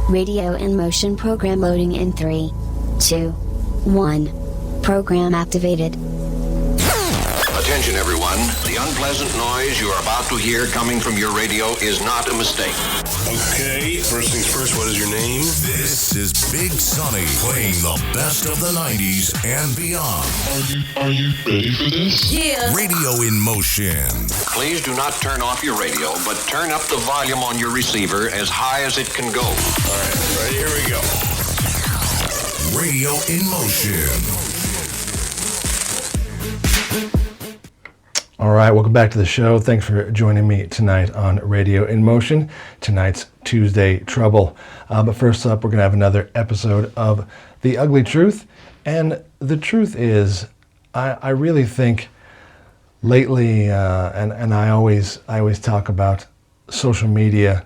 Radio in motion program loading in 3, 2, 1. Program activated. Attention everyone, the unpleasant noise you are about to hear coming from your radio is not a mistake. Okay, first things first, what is your name? This is Big Sonny playing the best of the 90s and beyond. Are you ready for this? Yeah. Radio in motion. Please do not turn off your radio, but turn up the volume on your receiver as high as it can go. All right, ready? Here we go. Radio in motion. All right, welcome back to the show. Thanks for joining me tonight on Radio in Motion, tonight's Tuesday Trouble. But first up, we're going to have another episode of The Ugly Truth. And the truth is, I really think lately, and I always talk about social media.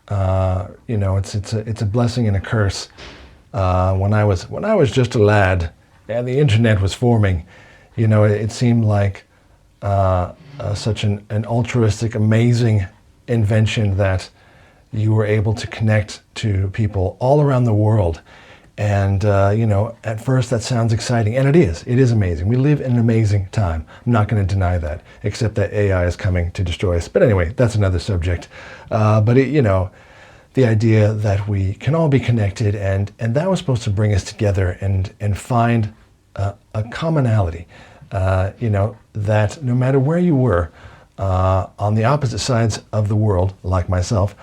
It's a blessing and a curse. When I was just a lad and the internet was forming, it seemed like such an altruistic, amazing invention that you were able to connect to people all around the world. And, at first that sounds exciting, and it is amazing. We live in an amazing time. I'm not going to deny that, except that AI is coming to destroy us. But anyway, that's another subject. The idea that we can all be connected, and that was supposed to bring us together and find a commonality. That no matter where you were, on the opposite sides of the world, like myself,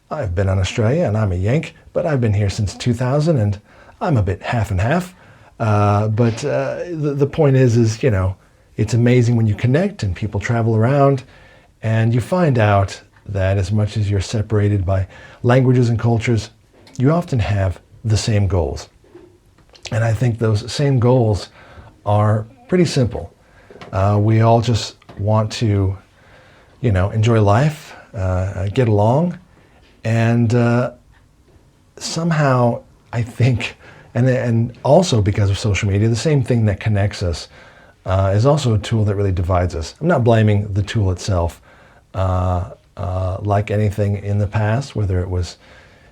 I've been on Australia and I'm a Yank, but I've been here since 2000 and I'm a bit half and half. But the point is, it's amazing when you connect and people travel around and you find out that as much as you're separated by languages and cultures, you often have the same goals. And I think those same goals are pretty simple. We all just want to, enjoy life, get along, and somehow I think, and also because of social media, the same thing that connects us is also a tool that really divides us. I'm not blaming the tool itself, like anything in the past, whether it was,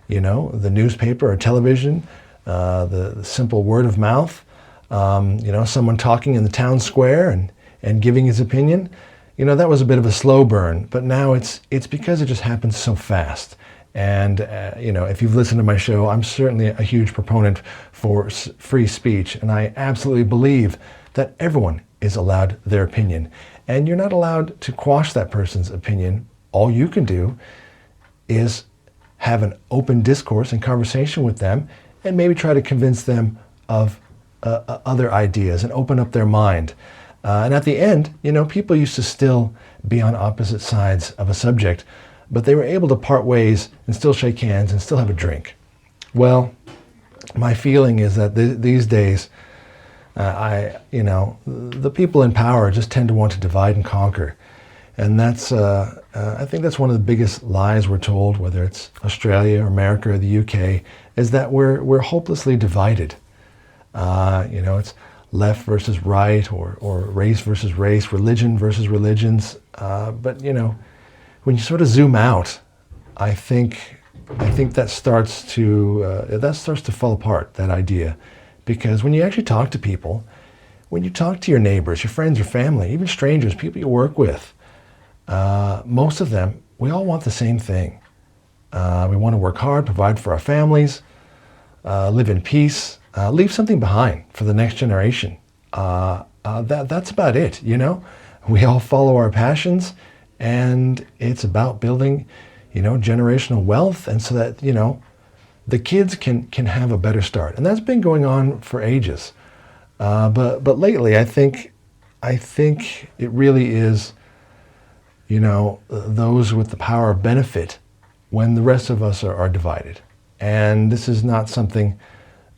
the newspaper or television, the simple word of mouth. Someone talking in the town square and giving his opinion, that was a bit of a slow burn, but now it's because it just happens so fast. And, if you've listened to my show, I'm certainly a huge proponent for free speech, and I absolutely believe that everyone is allowed their opinion. And you're not allowed to quash that person's opinion. All you can do is have an open discourse and conversation with them and maybe try to convince them of other ideas and open up their mind. And at the end, people used to still be on opposite sides of a subject, but they were able to part ways and still shake hands and still have a drink. Well, my feeling is that these days, the people in power just tend to want to divide and conquer. And that's, I think that's one of the biggest lies we're told, whether it's Australia or America or the UK, is that we're hopelessly divided. It's left versus right, or race versus race, religion versus religions. But when you sort of zoom out, I think that starts to fall apart, that idea, because when you actually talk to people, when you talk to your neighbors, your friends, your family, even strangers, people you work with, most of them, we all want the same thing. We want to work hard, provide for our families, live in peace. Leave something behind for the next generation. That's about it, We all follow our passions, and it's about building, generational wealth, and so that, the kids can have a better start. And that's been going on for ages. But lately, I think it really is, those with the power benefit when the rest of us are divided. And this is not something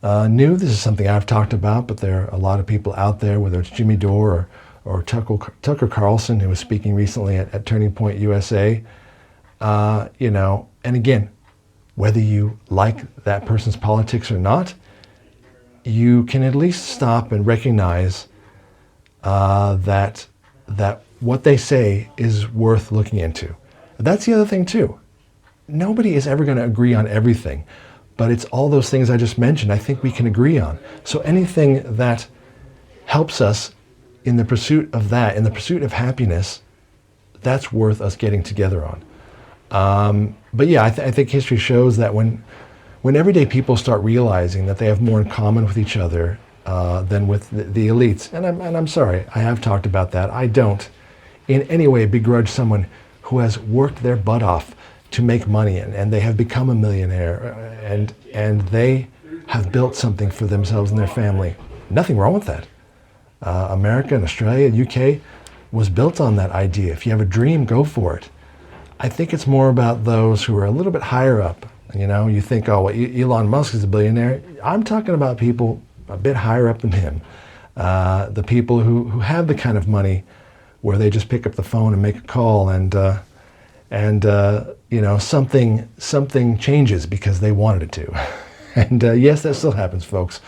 new. This is something I've talked about, but there are a lot of people out there, whether it's Jimmy Dore or Tucker Carlson, who was speaking recently at Turning Point USA, and again, whether you like that person's politics or not, you can at least stop and recognize that what they say is worth looking into. That's the other thing too. Nobody is ever going to agree on everything. but it's all those things I just mentioned I think we can agree on. So anything that helps us in the pursuit of that, in the pursuit of happiness, that's worth us getting together on. But yeah, I think history shows that when everyday people start realizing that they have more in common with each other than with the elites, and I'm sorry, I have talked about that. I don't in any way begrudge someone who has worked their butt off to make money and they have become a millionaire and they have built something for themselves and their family. Nothing wrong with that. America and Australia, UK was built on that idea. If you have a dream, go for it. I think it's more about those who are a little bit higher up. You know, you think, oh, well, Elon Musk is a billionaire. I'm talking about people a bit higher up than him. The people who have the kind of money where they just pick up the phone and make a call and you know, something changes because they wanted it to. And yes, that still happens, folks.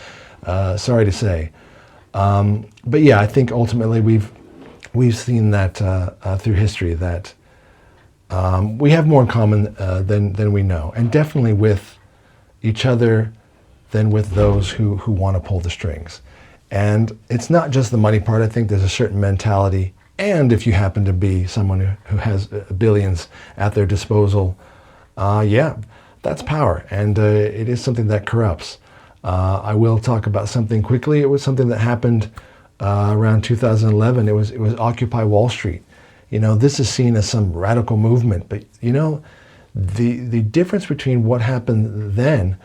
Sorry to say. But yeah, I think ultimately we've seen that through history that we have more in common than we know, and definitely with each other than with those who want to pull the strings. And it's not just the money part. I think there's a certain mentality, and if you happen to be someone who has billions at their disposal, yeah, that's power, and it is something that corrupts. I will talk about something quickly. It was something that happened around 2011. It was Occupy Wall Street. You know, this is seen as some radical movement, but you know, the difference between what happened then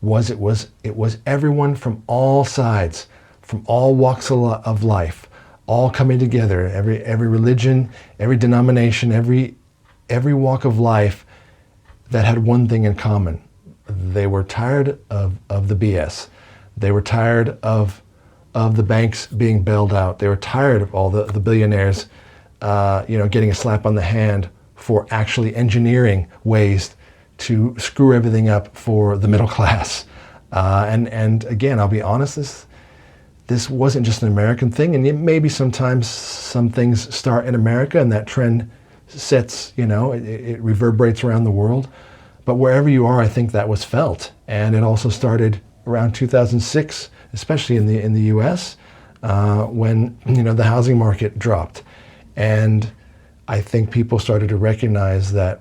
was it was everyone from all sides, from all walks of life, all coming together. Every religion, every denomination, every walk of life that had one thing in common. They were tired of the BS. They were tired of the banks being bailed out. They were tired of all the billionaires, you know, getting a slap on the hand for actually engineering ways to screw everything up for the middle class. And again, I'll be honest, this wasn't just an American thing, and maybe sometimes some things start in America and that trend sets, you know, it reverberates around the world. But wherever you are, I think that was felt. And it also started around 2006, especially in the US, when, you know, the housing market dropped. And I think people started to recognize that,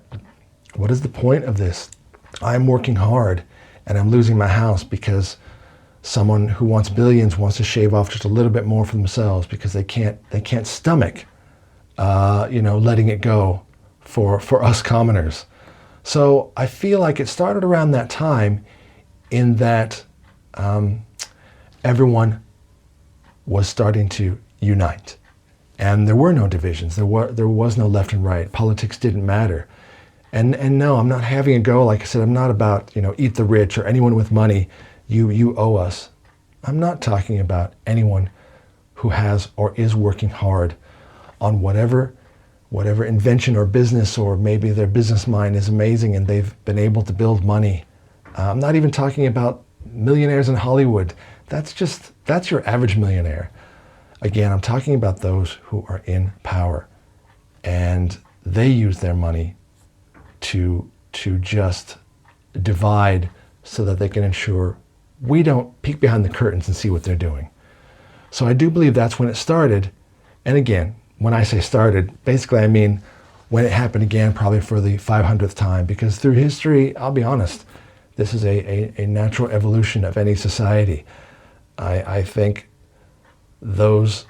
what is the point of this? I'm working hard and I'm losing my house because someone who wants billions wants to shave off just a little bit more for themselves because they can't stomach, you know, letting it go for us commoners. So I feel like it started around that time in that everyone was starting to unite. And there were no divisions. There was no left and right. Politics didn't matter. And no, I'm not having a go. Like I said, I'm not about, you know, eat the rich or anyone with money. You owe us. I'm not talking about anyone who has or is working hard on whatever invention or business, or maybe their business mind is amazing and they've been able to build money. I'm not even talking about millionaires in Hollywood. That's your average millionaire. Again, I'm talking about those who are in power and they use their money to just divide so that they can ensure we don't peek behind the curtains and see what they're doing. So I do believe that's when it started. And again, when I say started, basically I mean when it happened again, probably for the 500th time, because through history, I'll be honest, this is a natural evolution of any society. I think those,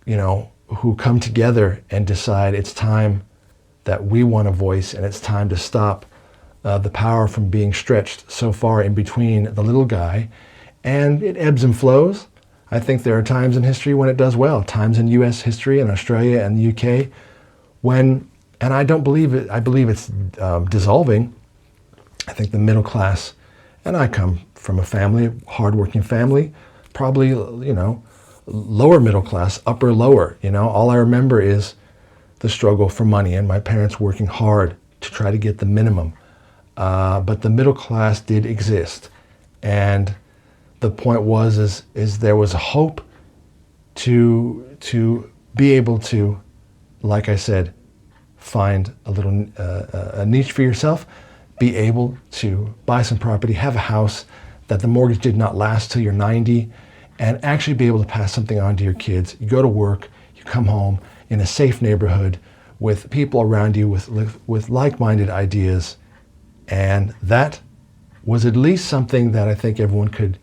you know, who come together and decide it's time that we want a voice and it's time to stop the power from being stretched so far in between the little guy, and it ebbs and flows. I think there are times in history when it does well, times in US history and Australia and the UK when, and I don't believe it, I believe it's dissolving. I think the middle class, and I come from a family, hardworking family, probably, you know, lower middle class, upper lower, you know, all I remember is the struggle for money and my parents working hard to try to get the minimum. But the middle class did exist. And the point was, is there was a hope to be able to, like I said, find a little a niche for yourself, be able to buy some property, have a house that the mortgage did not last till you're 90, and actually be able to pass something on to your kids. You go to work, you come home in a safe neighborhood with people around you with like-minded ideas, and that was at least something that I think everyone could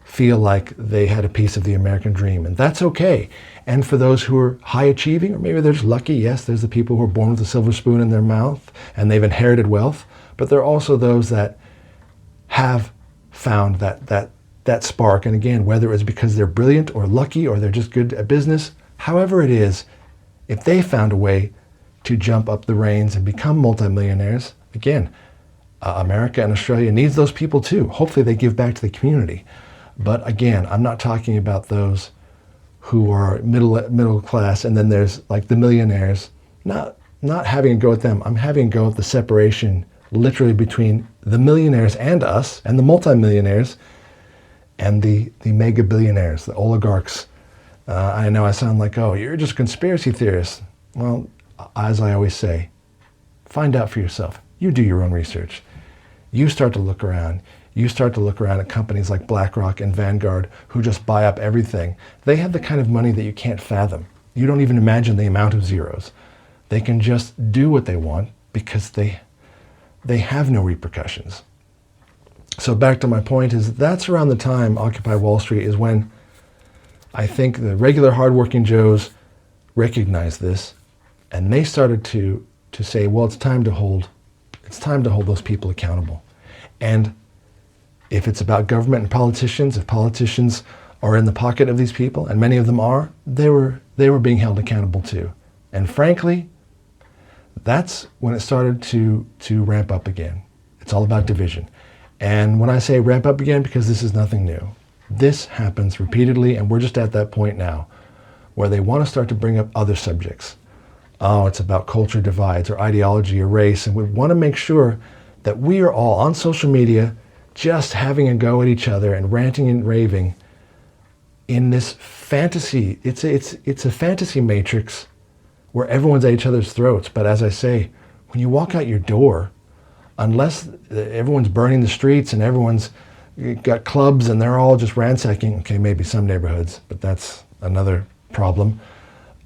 feel like they had a piece of the American dream, and that's okay. And for those who are high achieving, or maybe they're just lucky, yes, there's the people who are born with a silver spoon in their mouth and they've inherited wealth, but there are also those that have found that spark. And again, whether it's because they're brilliant or lucky or they're just good at business, however it is, if they found a way to jump up the reins and become multimillionaires, again, America and Australia needs those people too. Hopefully they give back to the community. But again, I'm not talking about those who are middle class, and then there's like the millionaires. Not having a go at them. I'm having a go at the separation literally between the millionaires and us, and the multimillionaires, and the mega billionaires, the oligarchs. I know I sound like, oh, you're just a conspiracy theorist. Well, as I always say, find out for yourself. You do your own research. You start to look around. You start to look around at companies like BlackRock and Vanguard who just buy up everything. They have the kind of money that you can't fathom. You don't even imagine the amount of zeros. They can just do what they want because they have no repercussions. So back to my point is that's around the time Occupy Wall Street is when I think the regular hardworking Joes recognized this, and they started to say, well, it's time to hold those people accountable. And if it's about government and politicians, if politicians are in the pocket of these people, and many of them are, they were being held accountable too. And frankly, that's when it started to ramp up again. It's all about division. And when I say ramp up again, because this is nothing new, this happens repeatedly, and we're just at that point now where they want to start to bring up other subjects. Oh, it's about culture divides or ideology or race, and we want to make sure that we are all on social media just having a go at each other and ranting and raving in this fantasy. It's a fantasy matrix where everyone's at each other's throats. But as I say, when you walk out your door, unless everyone's burning the streets and everyone's got clubs and they're all just ransacking, okay, maybe some neighborhoods, but that's another problem.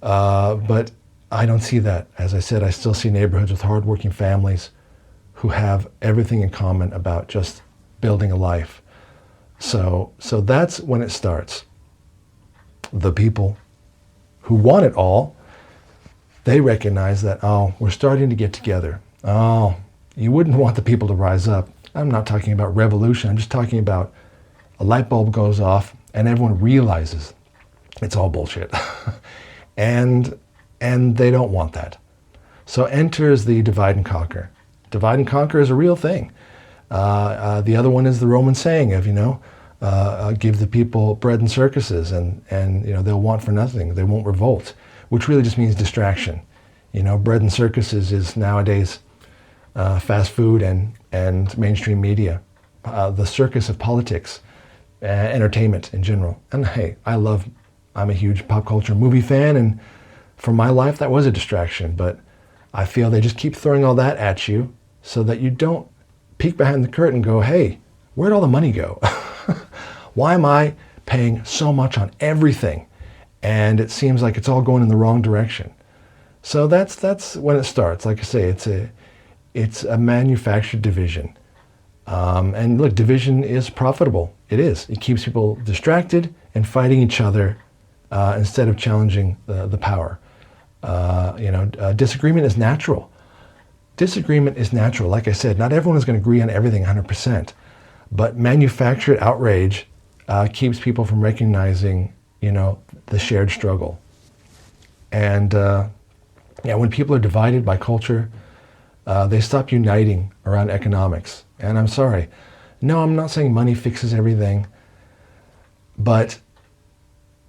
But I don't see that. As I said, I still see neighborhoods with hardworking families who have everything in common about just building a life. So that's when it starts. The people who want it all, they recognize that, oh, we're starting to get together. Oh, you wouldn't want the people to rise up. I'm not talking about revolution. I'm just talking about a light bulb goes off and everyone realizes it's all bullshit. and they don't want that. So enters the divide and conquer. Divide and conquer is a real thing. The other one is the Roman saying of, give the people bread and circuses and they'll want for nothing. They won't revolt, which really just means distraction. Bread and circuses is nowadays fast food and mainstream media, the circus of politics, entertainment in general. And hey, I'm a huge pop culture movie fan, and for my life that was a distraction, but I feel they just keep throwing all that at you so that you don't peek behind the curtain and go, hey, where'd all the money go? Why am I paying so much on everything? And it seems like it's all going in the wrong direction. So that's when it starts. Like I say, it's a manufactured division. And look, division is profitable. It is. It keeps people distracted and fighting each other instead of challenging the power. Disagreement is natural. Disagreement is natural. Like I said, not everyone is going to agree on everything 100%, but manufactured outrage keeps people from recognizing, the shared struggle. And when people are divided by culture, they stop uniting around economics. And I'm sorry. No, I'm not saying money fixes everything, but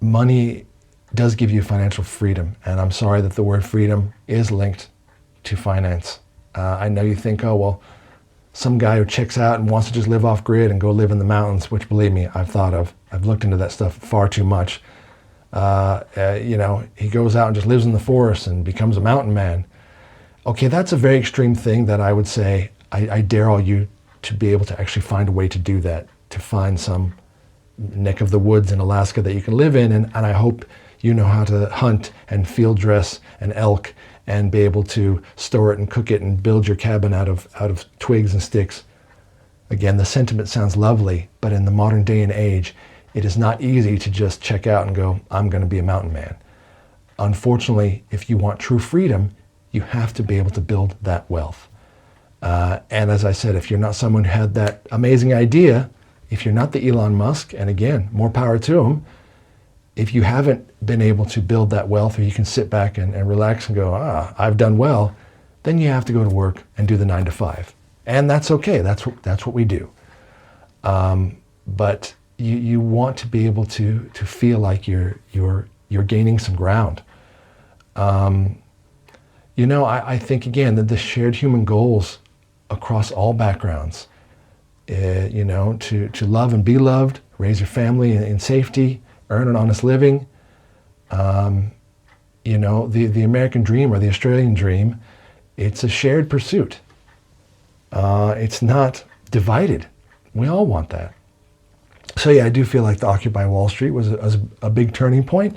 money does give you financial freedom. And I'm sorry that the word freedom is linked to finance. I know you think, oh, well, some guy who checks out and wants to just live off grid and go live in the mountains, which believe me, I've thought of. I've looked into that stuff far too much. He goes out and just lives in the forest and becomes a mountain man. Okay, that's a very extreme thing that I would say I dare all you to be able to actually find a way to do that, to find some neck of the woods in Alaska that you can live in, and I hope you know how to hunt and field dress an elk and be able to store it and cook it and build your cabin out of twigs and sticks. Again, the sentiment sounds lovely, but in the modern day and age, it is not easy to just check out and go, I'm going to be a mountain man. Unfortunately, if you want true freedom, you have to be able to build that wealth. And as I said, if you're not someone who had that amazing idea, if you're not the Elon Musk, and again, more power to him, if you haven't been able to build that wealth, or you can sit back and relax and go, I've done well, then you have to go to work and do the 9 to 5. And that's okay, that's what we do. But you want to be able to feel like you're gaining some ground. I think again that the shared human goals across all backgrounds, to love and be loved, raise your family in safety, earn an honest living. The American dream or the Australian dream, it's a shared pursuit. It's not divided. We all want that. So yeah, I do feel like the Occupy Wall Street was a big turning point,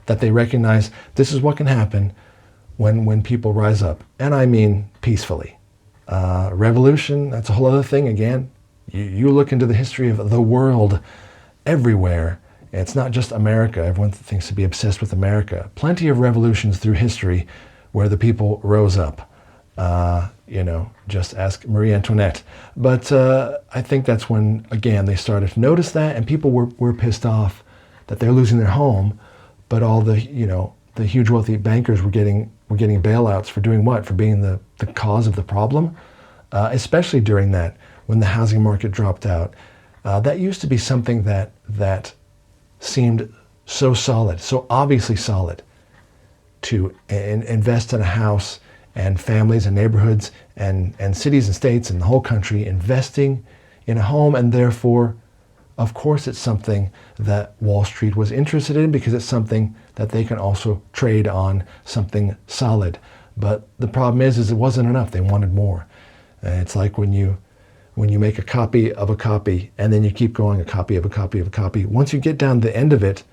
that they recognize this is what can happen when people rise up. And I mean peacefully. Revolution, that's a whole other thing again. You look into the history of the world everywhere. It's not just America. Everyone thinks to be obsessed with America. Plenty of revolutions through history where the people rose up. Just ask Marie Antoinette. But I think that's when, again, they started to notice that, and people were pissed off that they're losing their home, but all the huge wealthy bankers were getting bailouts for doing what? For being the cause of the problem, especially during that, when the housing market dropped out. That used to be something that seemed so solid, so obviously solid, to invest in a house, and families and neighborhoods and cities and states and the whole country investing in a home, and therefore, of course, it's something that Wall Street was interested in because it's something that they can also trade on, something solid. But the problem is it wasn't enough. They wanted more. It's like when you make a copy of a copy and then you keep going, a copy of a copy of a copy. Once you get down to the end of it,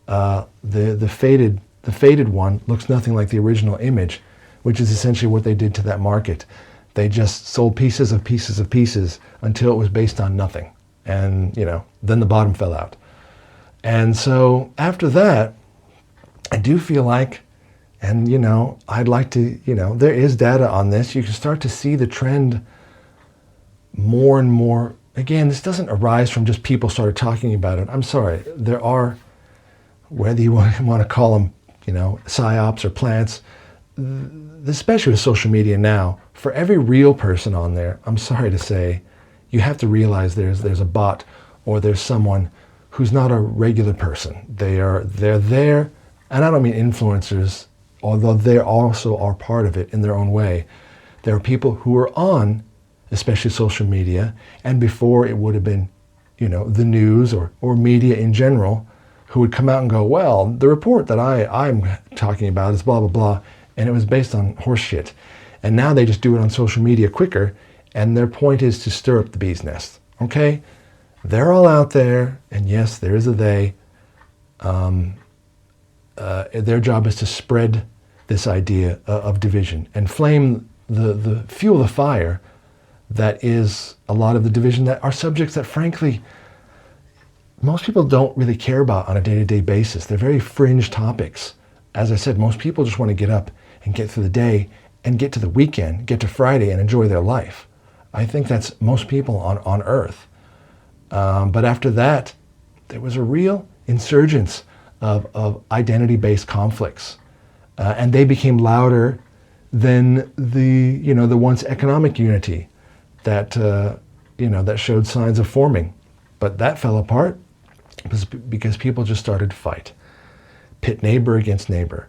the faded one looks nothing like the original image, which is essentially what they did to that market. They just sold pieces of pieces of pieces until it was based on nothing. And, then the bottom fell out. And so after that, I do feel like, and, I'd like to, there is data on this. You can start to see the trend more and more. Again, this doesn't arise from just people started talking about it. I'm sorry. There are, whether you want to call them, psyops or plants, especially with social media now, for every real person on there, I'm sorry to say, you have to realize there's a bot or there's someone who's not a regular person. They're there, and I don't mean influencers, although they also are part of it in their own way. There are people who are on, especially social media, and before it would have been, the news or media in general, who would come out and go, well, the report that I'm talking about is blah, blah, blah, and it was based on horse shit. And now they just do it on social media quicker, and their point is to stir up the bee's nest, okay? They're all out there, and yes, there is a they. Their job is to spread this idea of division and flame the fuel the fire that is a lot of the division that are subjects that, frankly, most people don't really care about on a day-to-day basis. They're very fringe topics. As I said, most people just want to get up and get through the day and get to the weekend, get to Friday and enjoy their life. I think that's most people on Earth. But after that, there was a real insurgence of identity-based conflicts. And they became louder than the once economic unity that showed signs of forming. But that fell apart because people just started to fight. Pit neighbor against neighbor.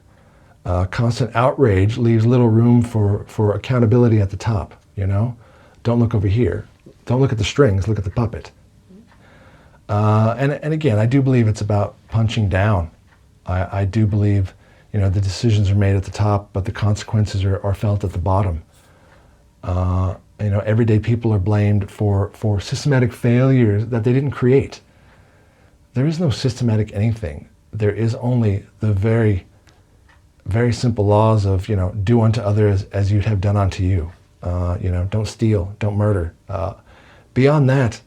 Constant outrage leaves little room for accountability at the top, Don't look over here. Don't look at the strings, look at the puppet. And again, I do believe it's about punching down. I do believe, the decisions are made at the top, but the consequences are felt at the bottom. everyday people are blamed for systematic failures that they didn't create. There is no systematic anything. There is only the very, very simple laws of, do unto others as you'd have done unto you. Don't steal, don't murder. Beyond that,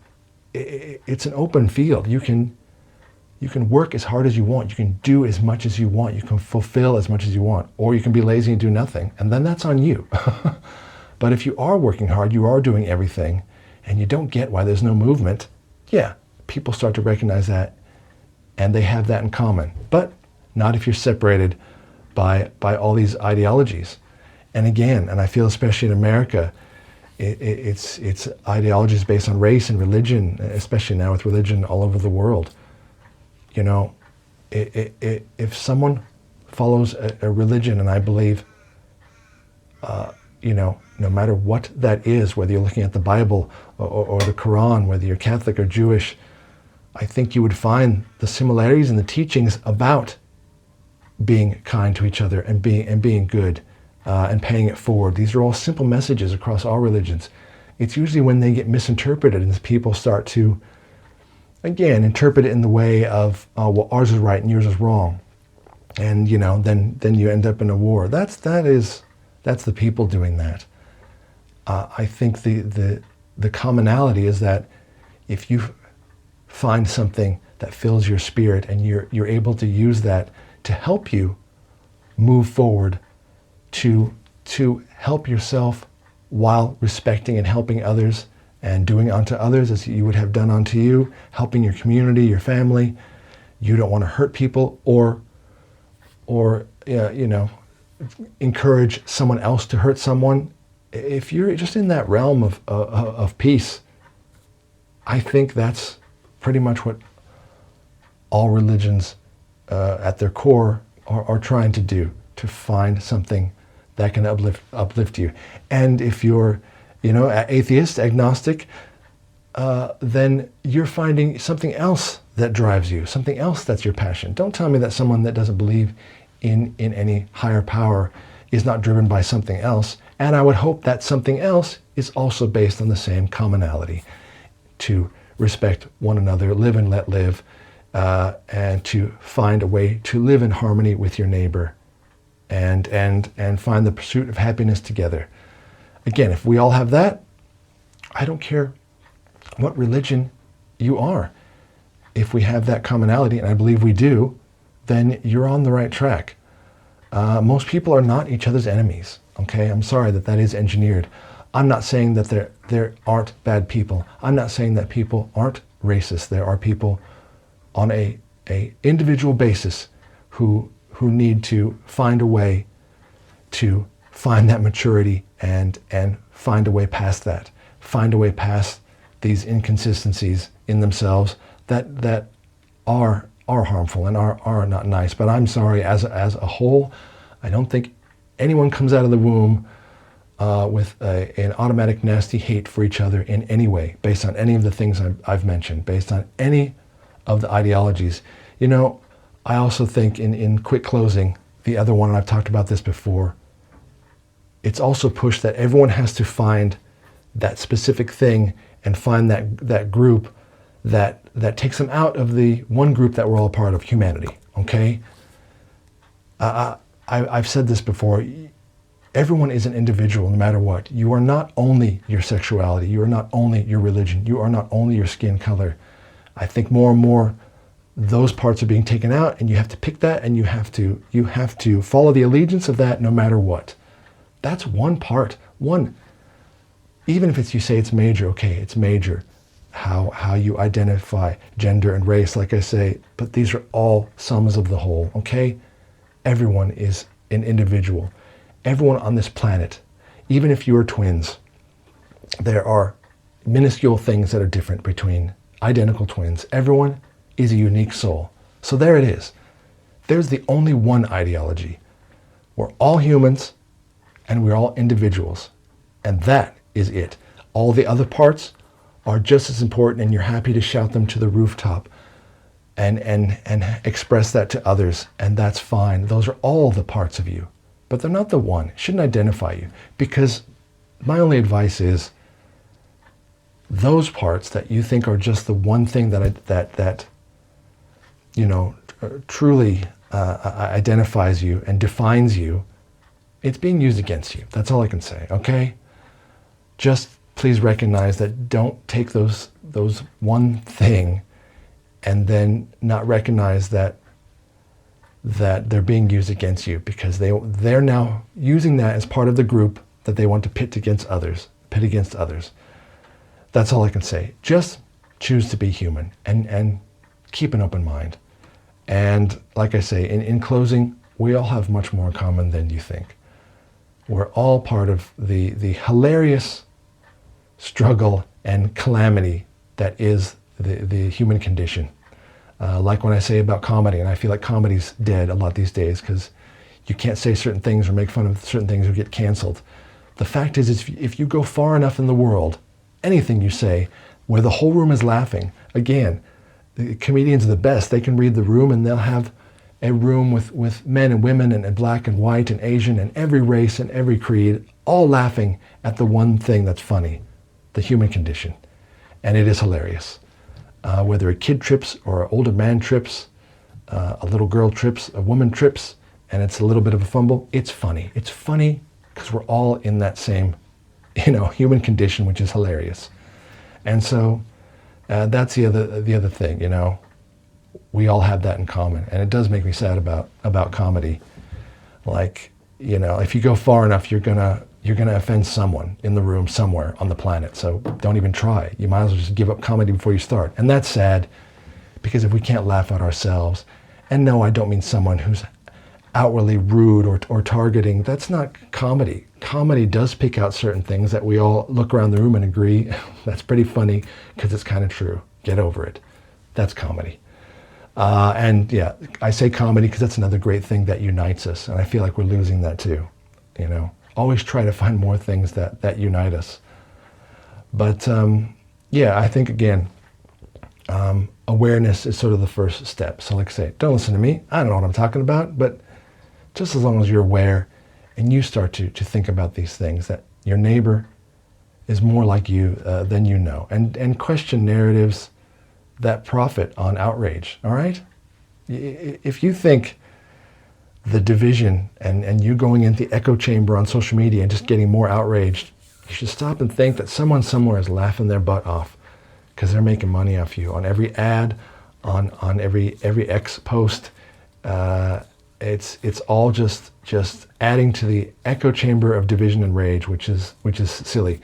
it's an open field. You can work as hard as you want. You can do as much as you want. You can fulfill as much as you want. Or you can be lazy and do nothing. And then that's on you. But if you are working hard, you are doing everything, and you don't get why there's no movement, yeah, people start to recognize that, and they have that in common. But not if you're separated by all these ideologies. And again, and I feel especially in America, it's ideologies based on race and religion, especially now with religion all over the world. If someone follows a religion, and I believe, no matter what that is, whether you're looking at the Bible or the Quran, whether you're Catholic or Jewish, I think you would find the similarities in the teachings about being kind to each other and being good and paying it forward. These are all simple messages across all religions. It's usually when they get misinterpreted and people start to, again, interpret it in the way of, well, ours is right and yours is wrong, and then you end up in a war. That's the people doing that. I think the commonality is that if you find something that fills your spirit and you're able to use that to help you move forward, to help yourself while respecting and helping others and doing unto others as you would have done unto you, helping your community, your family. You don't want to hurt people or encourage someone else to hurt someone. If you're just in that realm of peace, I think that's pretty much what all religions at their core are trying to do, to find something that can uplift you. And if you're atheist, agnostic, then you're finding something else that drives you, something else that's your passion. Don't tell me that someone that doesn't believe in any higher power is not driven by something else. And I would hope that something else is also based on the same commonality, to respect one another, live and let live, and to find a way to live in harmony with your neighbor and find the pursuit of happiness together. Again, if we all have that, I don't care what religion you are. If we have that commonality, and I believe we do, then you're on the right track. Most people are not each other's enemies. Okay, I'm sorry that is engineered. I'm not saying that there aren't bad people. I'm not saying that people aren't racist. There are people on a individual basis who need to find a way to find that maturity and find a way past that. Find a way past these inconsistencies in themselves that are harmful and are not nice. But I'm sorry, as a whole, I don't think anyone comes out of the womb with an automatic nasty hate for each other in any way, based on any of the things I've mentioned, based on any of the ideologies. I also think, in quick closing, the other one, and I've talked about this before, it's also pushed that everyone has to find that specific thing and find that group that takes them out of the one group that we're all a part of, humanity, okay? I've said this before. Everyone is an individual no matter what. You are not only your sexuality. You are not only your religion. You are not only your skin color. I think more and more those parts are being taken out, and you have to pick that, and you have to follow the allegiance of that no matter what. That's one part. One. Even if you say it's major, okay, it's major. How you identify gender and race, like I say, but these are all sums of the whole, okay? Everyone is an individual. Everyone on this planet, even if you are twins, there are minuscule things that are different between identical twins. Everyone is a unique soul. So there it is. There's the only one ideology. We're all humans and we're all individuals. And that is it. All the other parts are just as important, and you're happy to shout them to the rooftop and express that to others, and that's fine. Those are all the parts of you, but they're not the one. It shouldn't identify you, because my only advice is those parts that you think are just the one thing that truly identifies you and defines you, it's being used against you. That's all I can say, okay? Just please recognize that don't take those one thing and then not recognize that they're being used against you, because they're now using that as part of the group that they want to pit against others. That's all I can say. Just choose to be human and keep an open mind. And like I say, in closing, we all have much more in common than you think. We're all part of the hilarious struggle and calamity that is the human condition. Like when I say about comedy, and I feel like comedy's dead a lot these days because you can't say certain things or make fun of certain things or get canceled. The fact is, if you go far enough in the world, anything you say where the whole room is laughing, again, the comedians are the best. They can read the room, and they'll have a room with men and women and black and white and Asian and every race and every creed, all laughing at the one thing that's funny, the human condition. And it is hilarious. Whether a kid trips or an older man trips, a little girl trips, a woman trips, and it's a little bit of a fumble, it's funny. It's funny because we're all in that same, human condition, which is hilarious. And so that's the other thing, we all have that in common. And it does make me sad about comedy. Like, if you go far enough, you're gonna offend someone in the room somewhere on the planet. So don't even try. You might as well just give up comedy before you start. And that's sad, because if we can't laugh at ourselves, and no, I don't mean someone who's outwardly rude or targeting, that's not comedy. Comedy does pick out certain things that we all look around the room and agree, that's pretty funny because it's kind of true. Get over it. That's comedy. And yeah, I say comedy because that's another great thing that unites us. And I feel like we're losing that too. Always try to find more things that unite us. But yeah, I think again, awareness is sort of the first step. So like I say, don't listen to me. I don't know what I'm talking about, but just as long as you're aware and you start to think about these things, that your neighbor is more like you than you know, and question narratives that profit on outrage, all right? If you think the division and you going into the echo chamber on social media and just getting more outraged, you should stop and think that someone somewhere is laughing their butt off because they're making money off you on every ad, on every X post. It's all just adding to the echo chamber of division and rage, which is silly.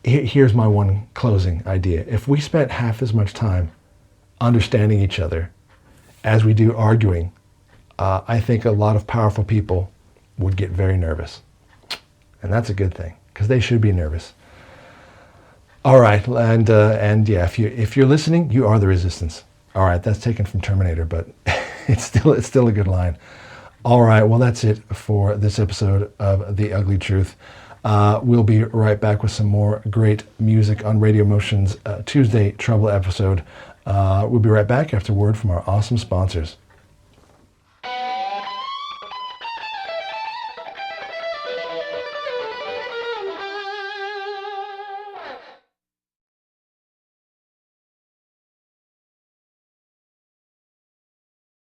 Here's my one closing idea. If we spent half as much time understanding each other as we do arguing, I think a lot of powerful people would get very nervous. And that's a good thing, because they should be nervous. All right, and yeah, if you're listening, you are the resistance. All right, that's taken from Terminator, but it's still a good line. All right, well, that's it for this episode of The Ugly Truth. We'll be right back with some more great music on Radio Motion's Tuesday Trouble episode. We'll be right back after word from our awesome sponsors.